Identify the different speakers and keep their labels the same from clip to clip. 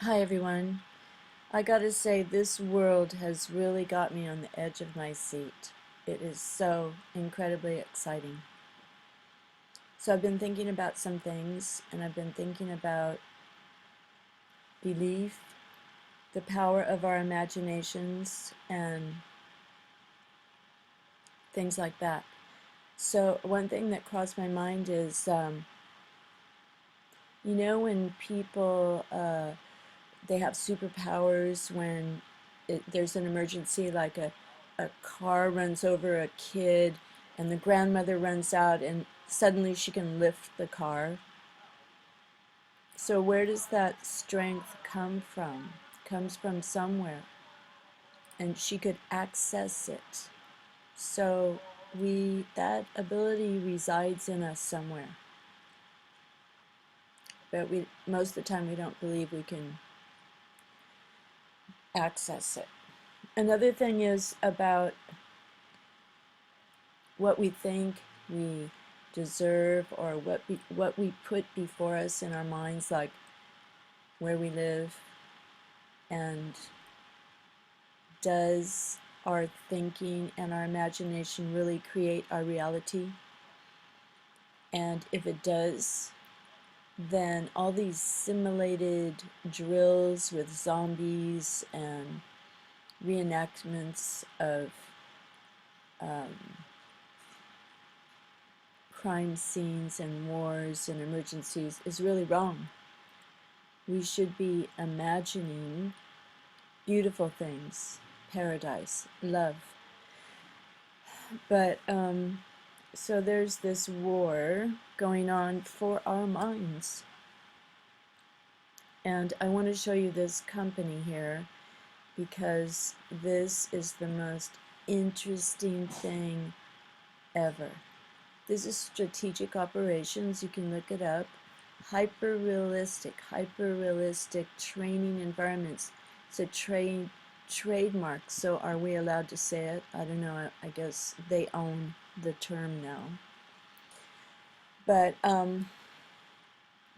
Speaker 1: Hi everyone. I gotta say, this world has really got me on the edge of my seat. It is so incredibly exciting. So I've been thinking about some things, and I've been thinking about belief, the power of our imaginations, and things like that. So one thing that crossed my mind is, when people they have superpowers when there's an emergency, like a car runs over a kid and the grandmother runs out and suddenly she can lift the car. So where does that strength come from? It comes from somewhere, and she could access it. So that ability resides in us somewhere, but we most of the time we don't believe we can access it. Another thing is about what we think we deserve, or what we put before us in our minds, like where we live, and does our thinking and our imagination really create our reality? And if it does, then all these simulated drills with zombies and reenactments of um, crime scenes and wars and emergencies is really wrong. We should be imagining beautiful things, paradise, love. But so there's this war going on for our minds. And I want to show you this company here because this is the most interesting thing ever. This is Strategic Operations. You can look it up. Hyper-realistic training environments. It's a trademark. So are we allowed to say it? I don't know. I guess they own the term now. But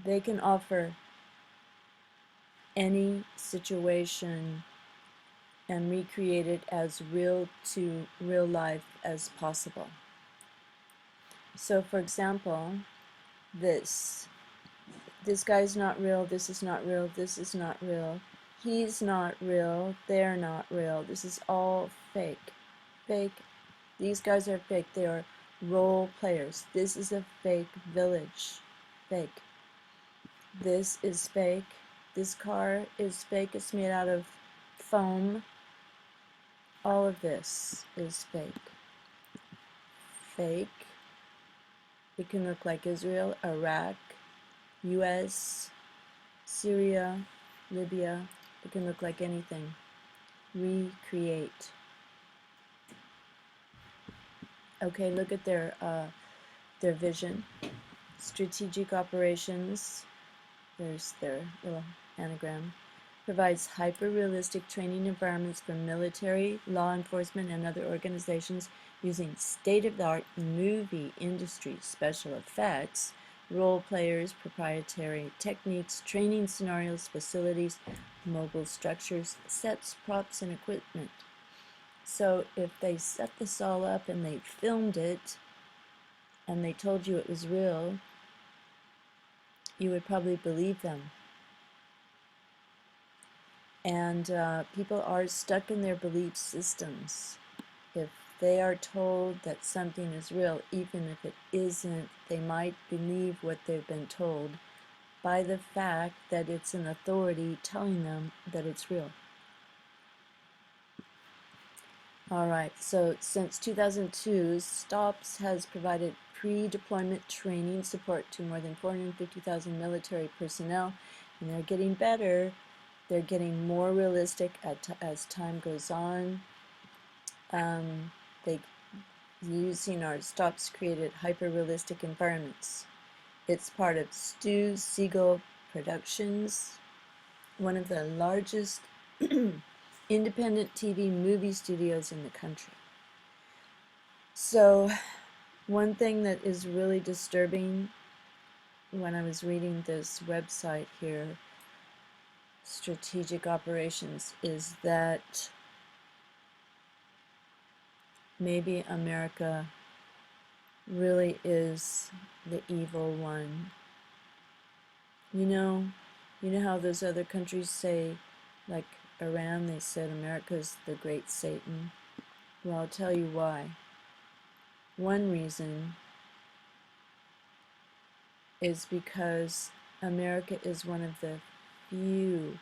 Speaker 1: they can offer any situation and recreate it as real to real life as possible. So for example, this guy's not real, this is not real, this is not real, he's not real, they're not real, this is all fake. Fake. These guys are fake. They are role players. This is a fake village. Fake. This is fake. This car is fake. It's made out of foam. All of this is fake. Fake. It can look like Israel, Iraq, US, Syria, Libya. It can look like anything. Recreate. Okay, look at their vision. Strategic operations. There's their little anagram. Provides hyper-realistic training environments for military, law enforcement, and other organizations using state-of-the-art movie industry special effects, role players, proprietary techniques, training scenarios, facilities, mobile structures, sets, props, and equipment. So if they set this all up and they filmed it and they told you it was real, you would probably believe them. And people are stuck in their belief systems. If they are told that something is real, even if it isn't, they might believe what they've been told by the fact that it's an authority telling them that it's real. Alright, so since 2002, STOPS has provided pre-deployment training support to more than 450,000 military personnel, and they're getting better. They're getting more realistic as time goes on. They using our STOPS created hyper-realistic environments. It's part of Stu Siegel Productions, one of the largest independent TV movie studios in the country. So one thing that is really disturbing when I was reading this website here, strategic operations is that maybe America really is the evil one. You know how those other countries say, like Iran, they said America's the great Satan? Well, I'll tell you why. One reason is because America is one of the few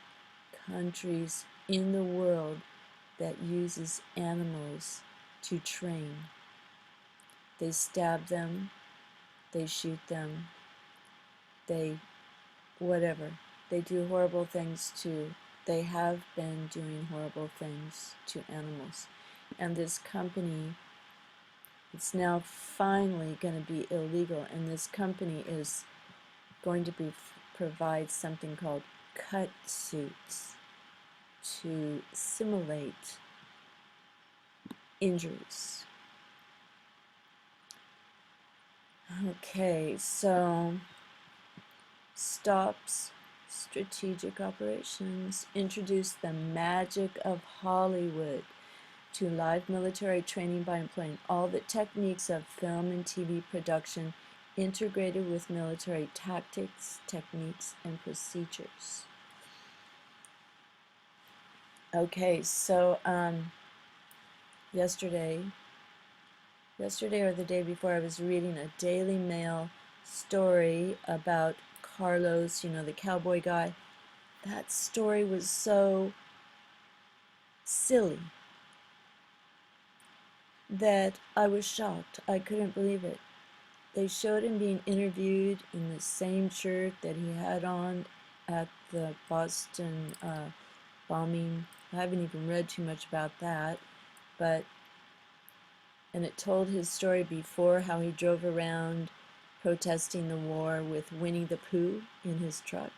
Speaker 1: countries in the world that uses animals to train. They stab them, they shoot them, they whatever. They do horrible things to, they have been doing horrible things to animals. And this company, it's now finally going to be illegal, and this company is going to provide something called cut suits to simulate injuries. Okay, so stops strategic operations, introduce the magic of Hollywood to live military training by employing all the techniques of film and TV production integrated with military tactics, techniques, and procedures. Okay, so yesterday or the day before, I was reading a Daily Mail story about Carlos, you know, the cowboy guy. That story was so silly that I was shocked. I couldn't believe it. They showed him being interviewed in the same shirt that he had on at the Boston bombing. I haven't even read too much about that, and it told his story before, how he drove around protesting the war with Winnie the Pooh in his truck,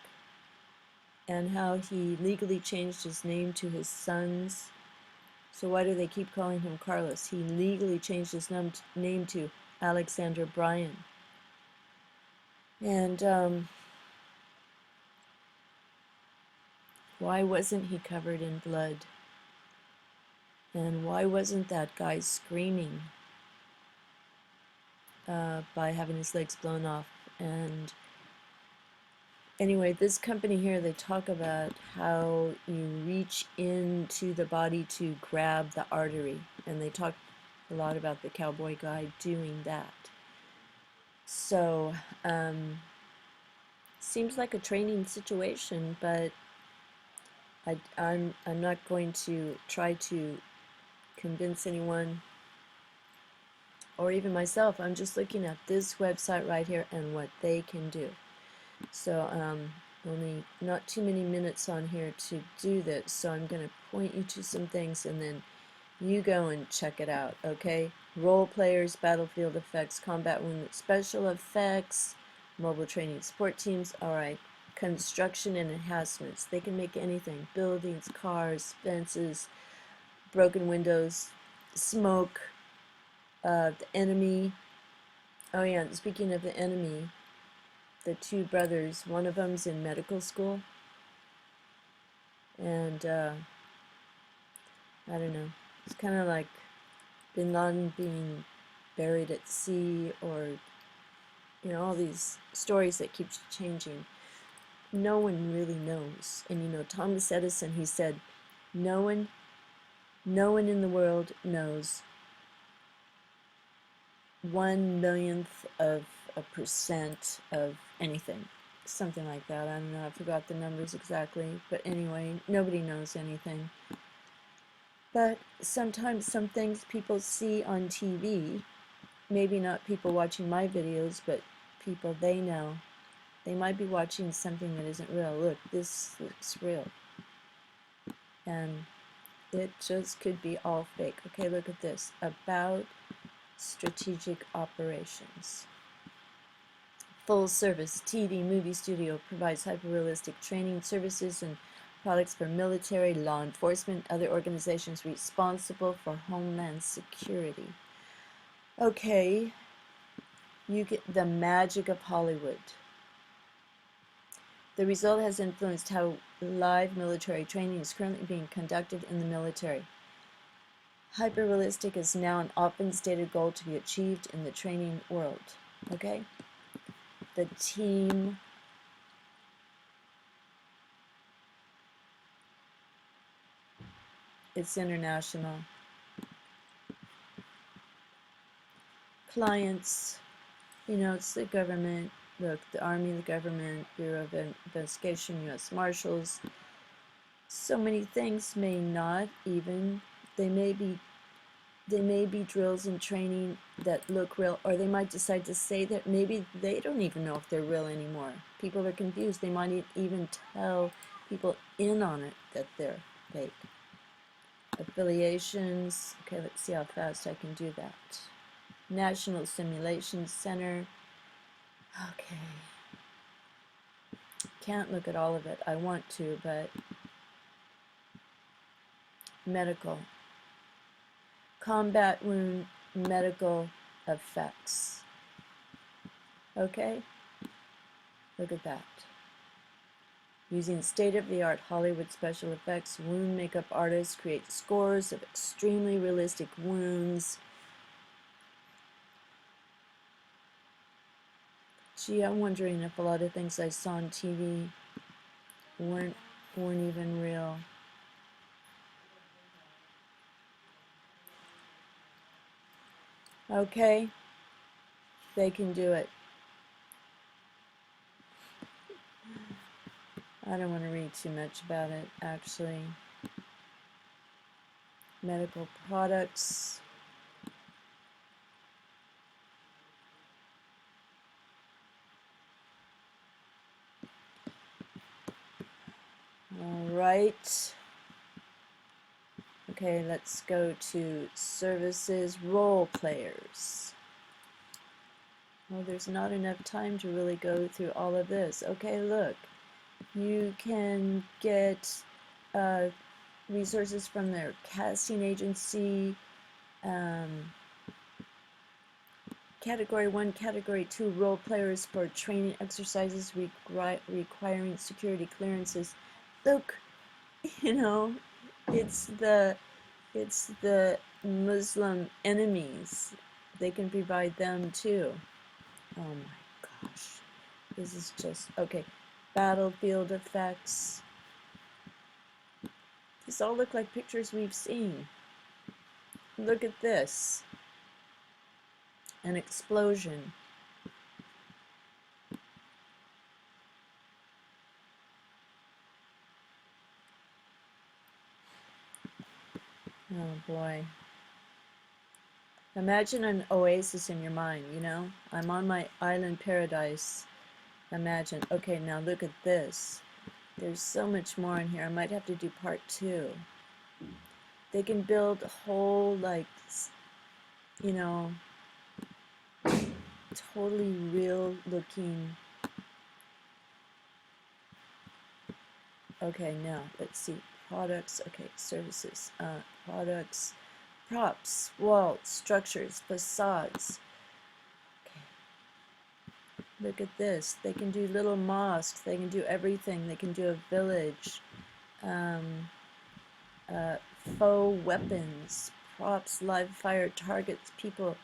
Speaker 1: and how he legally changed his name to his son's. So why do they keep calling him Carlos? He legally changed his name to Alexander Bryan. And why wasn't he covered in blood? And why wasn't that guy screaming by having his legs blown off? And anyway, this company here, they talk about how you reach into the body to grab the artery. And they talk a lot about the cowboy guy doing that. So, seems like a training situation, but I'm not going to try to convince anyone, or even myself. I'm just looking at this website right here and what they can do. So only not too many minutes on here to do this, so I'm going to point you to some things and then you go and check it out, okay? Role players, battlefield effects, combat wound, special effects, mobile training, sport teams, alright. Construction and enhancements. They can make anything. Buildings, cars, fences, broken windows, smoke, the enemy. Oh yeah, speaking of the enemy, the two brothers, one of them's in medical school, and I don't know, it's kind of like Bin Laden being buried at sea, or you know, all these stories that keep changing. No one really knows. And you know, Thomas Edison, he said, no one in the world knows 1/millionth of a percent of anything. Something like that. I don't know, I forgot the numbers exactly. But anyway, nobody knows anything. But sometimes some things people see on TV, maybe not people watching my videos, but people they know, they might be watching something that isn't real. Look, this looks real. And it just could be all fake. Okay, look at this. About strategic operations. Full service TV movie studio provides hyper-realistic training services and products for military, law enforcement, other organizations responsible for homeland security. Okay, you get the magic of Hollywood. The result has influenced how live military training is currently being conducted in the military. Hyper-realistic is now an often stated goal to be achieved in the training world. Okay? The team it's international. Clients, you know, it's the government, look, the Army, the government, Bureau of Investigation, U.S. Marshals. So many things may not even, they may be drills and training that look real, or they might decide to say that maybe they don't even know if they're real anymore. People are confused. They might even tell people in on it that they're fake. Affiliations. Okay, let's see how fast I can do that. National Simulation Center. Okay. Can't look at all of it. I want to, but medical. Combat wound medical effects. Okay? Look at that. Using state-of-the-art Hollywood special effects, wound makeup artists create scores of extremely realistic wounds. Gee, I'm wondering if a lot of things I saw on TV weren't even real. Okay, they can do it. I don't want to read too much about it, actually. Medical products. All right. Okay, let's go to services, role players. Well, there's not enough time to really go through all of this. Okay, look. You can get resources from their casting agency, Category 1, Category 2 role players for training exercises requiring security clearances. Look, you know, it's the Muslim enemies. They can provide them too. Oh my gosh. This is just, okay. Battlefield effects. These all look like pictures we've seen. Look at this. An explosion. Oh boy. Imagine an oasis in your mind, you know? I'm on my island paradise. Imagine. Okay, now look at this. There's so much more in here. I might have to do part 2. They can build a whole, like, you know, totally real looking. Okay, now let's see. Products. Okay, services. Products. Props, walls, structures, facades. Okay. Look at this. They can do little mosques. They can do everything. They can do a village. Faux weapons, props, live fire targets, people,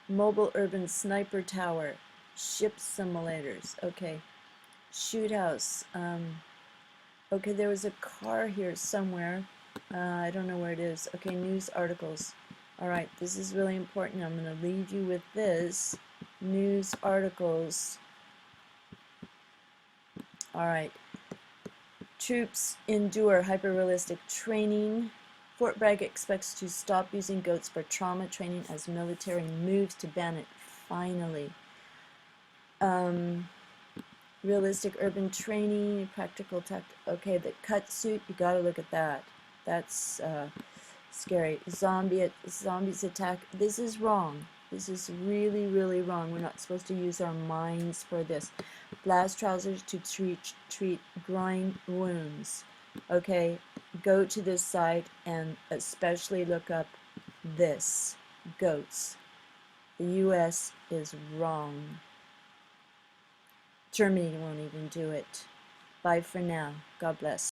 Speaker 1: mobile urban sniper tower, ship simulators. Okay. Shoot house. Okay, there was a car here somewhere. I don't know where it is. Okay, news articles. All right, this is really important. I'm going to leave you with this. News articles. All right. Troops endure hyper-realistic training. Fort Bragg expects to stop using goats for trauma training as military moves to ban it. Finally. Realistic urban training, practical tech. Okay, the cut suit, you gotta look at that. That's scary. Zombies attack. This is wrong. This is really, really wrong. We're not supposed to use our minds for this. Blast trousers to treat groin wounds. Okay, go to this site and especially look up this. Goats. The U.S. is wrong. Germany won't even do it. Bye for now. God bless.